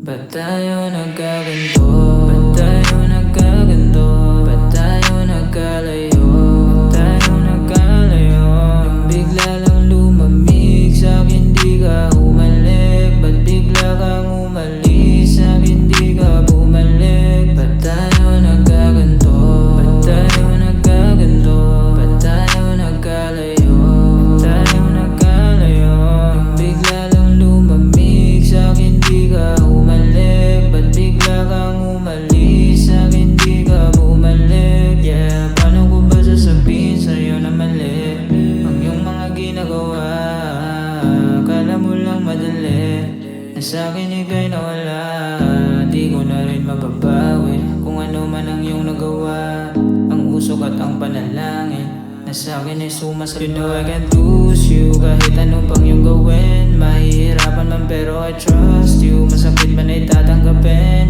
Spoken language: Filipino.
Ba't tayo nagkaganto? Ba't tayo nagkaganto? Ba't tayo nagkalayo? Ba't tayo nagkalayo? Nang bigla lang lumamig sa'kin di ka umalik. Ba't bigla kang umalis sa'kin di ka bumalik? Ba't tayo nagkaganto? Ba't tayo nagkaganto? Ba't tayo nagkalayo? Ba't tayo nagkalayo? Nang bigla lang lumamig sa'kin di ka umalik. Ba't bigla kang umalis sa'kin di ka bumalik? Yeah, paano ko ba sasabihin sa'yo na mali ang iyong mga ginagawa? Akala mo lang madali na sa'kin ika'y nawala. Di ko na rin mababawi kung ano man ang iyong nagawa. Ang usok at ang panalangin na sa'kin ay sumasama. You know I can't lose you kahit ano pang iyong gawin. Mahihirapan man pero I trust you. Masakit man ay tatanggapin.